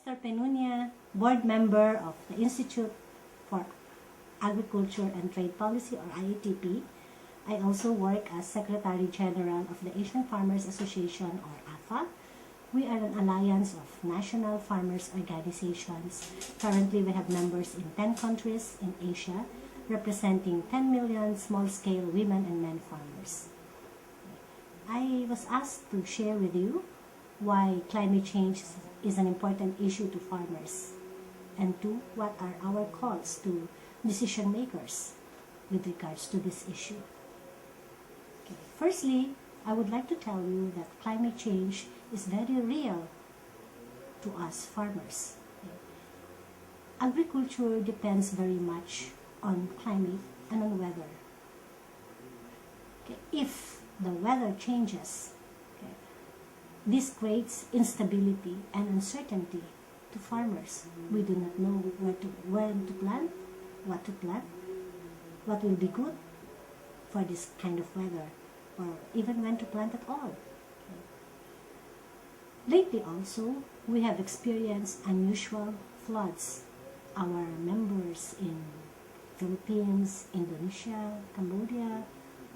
Esther Penunia, board member of the Institute for Agriculture and Trade Policy, or IATP. I also work as Secretary General of the Asian Farmers Association, or AFA. We are an alliance of national farmers organizations. Currently, we have members in 10 countries in Asia, representing 10 million small-scale women and men farmers. I was asked to share with you why climate change is an important issue to farmers, and two, what are our calls to decision makers with regards to this issue. Okay. Firstly, I would like to tell you that climate change is very real to us farmers. Okay. Agriculture depends very much on climate and on weather. Okay. If the weather changes, this creates instability and uncertainty to farmers. We do not know when to plant, what to plant, what will be good for this kind of weather, or even when to plant at all. Lately also, we have experienced unusual floods. Our members in Philippines, Indonesia, Cambodia,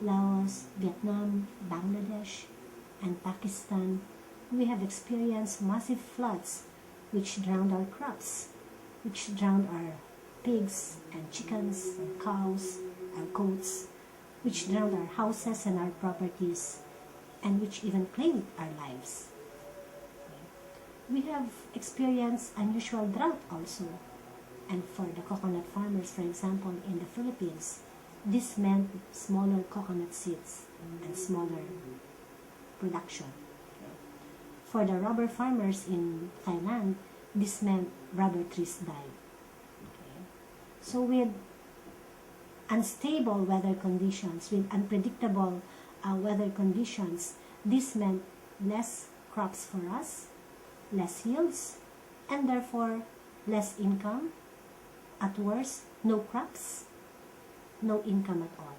Laos, Vietnam, Bangladesh, and Pakistan, we have experienced massive floods which drowned our crops, which drowned our pigs and chickens and cows, our goats, which drowned our houses and our properties, and which even claimed our lives. We have experienced unusual drought also, and for the coconut farmers, for example, in the Philippines, this meant smaller coconut seeds and smaller production. For the rubber farmers in Thailand, this meant rubber trees died. Okay. So with unstable weather conditions, with unpredictable weather conditions, this meant less crops for us, less yields, and therefore less income. At worst, no crops, no income at all.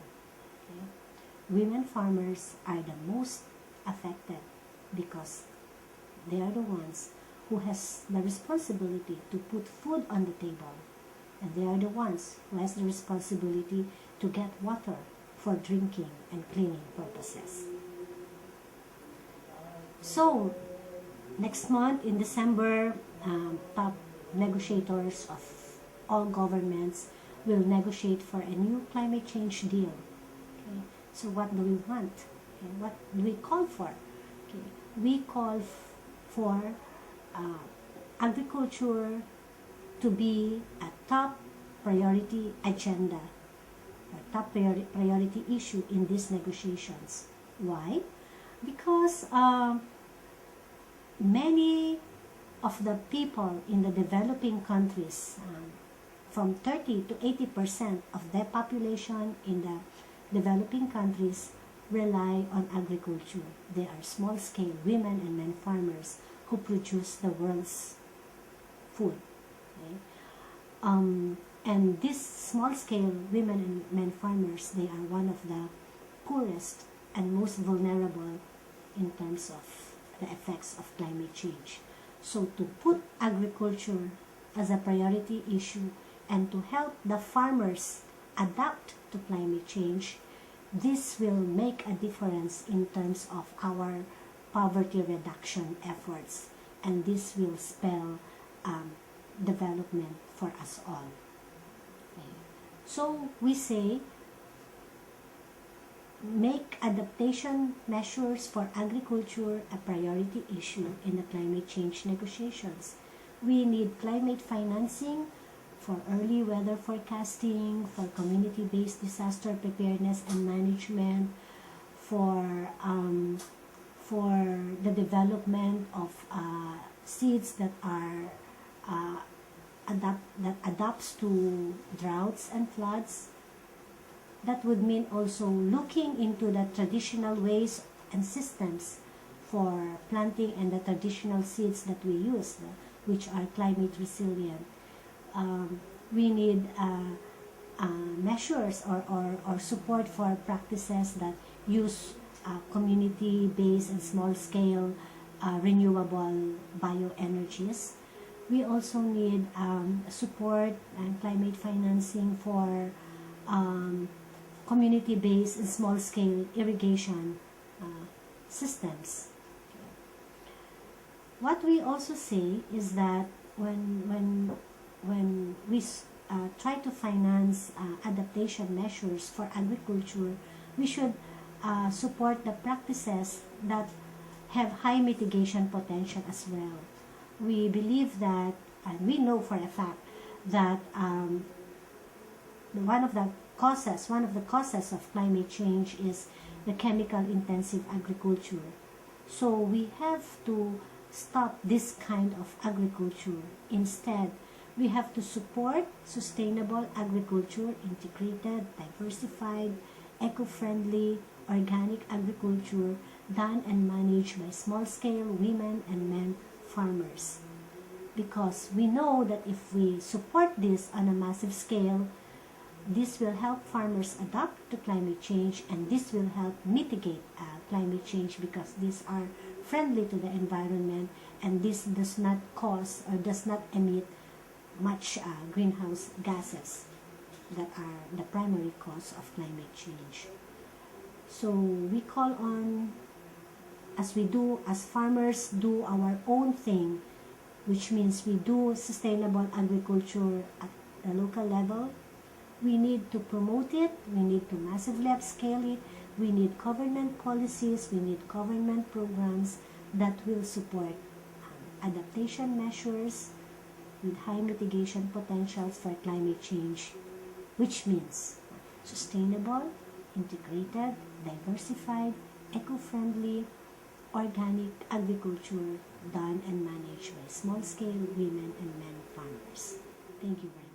Okay. Women farmers are the most affected because they are the ones who has the responsibility to put food on the table, and they are the ones who has the responsibility to get water for drinking and cleaning purposes. So next month in December, top negotiators of all governments will negotiate for a new climate change deal. Okay. So what do we want? Okay. What do we call for? Okay. We call for agriculture to be a top priority agenda, a top priority issue in these negotiations. Why? Because many of the people in the developing countries, from 30 to 80% of their population in the developing countries rely on agriculture. They are small-scale women and men farmers who produce the world's food. Okay? And these small-scale women and men farmers, they are one of the poorest and most vulnerable in terms of the effects of climate change. So to put agriculture as a priority issue and to help the farmers adapt to climate change, this will make a difference in terms of our poverty reduction efforts, and this will spell development for us all. Okay. So we say, make adaptation measures for agriculture a priority issue in the climate change negotiations. We need climate financing for early weather forecasting, for community-based disaster preparedness and management, for the development of seeds that are that adapts to droughts and floods. That would mean also looking into the traditional ways and systems for planting and the traditional seeds that we use, which are climate resilient. We need measures or support for practices that use community-based and small-scale renewable bioenergies. We also need support and climate financing for community-based and small-scale irrigation systems. What we also say is that when we try to finance adaptation measures for agriculture, we should support the practices that have high mitigation potential as well. We believe that, and we know for a fact, that one of the causes of climate change is the chemical-intensive agriculture. So we have to stop this kind of agriculture. Instead, we have to support sustainable agriculture, integrated, diversified, eco-friendly, organic agriculture done and managed by small-scale women and men farmers. Because we know that if we support this on a massive scale, this will help farmers adapt to climate change, and this will help mitigate climate change because these are friendly to the environment, and this does not cause or does not emit much greenhouse gases that are the primary cause of climate change. So we call on, as farmers do our own thing, which means we do sustainable agriculture at the local level. We need to promote it, we need to massively upscale it, we need government policies, we need government programs that will support adaptation measures with high mitigation potentials for climate change, which means sustainable, integrated, diversified, eco-friendly, organic agriculture done and managed by small-scale women and men farmers. Thank you very much.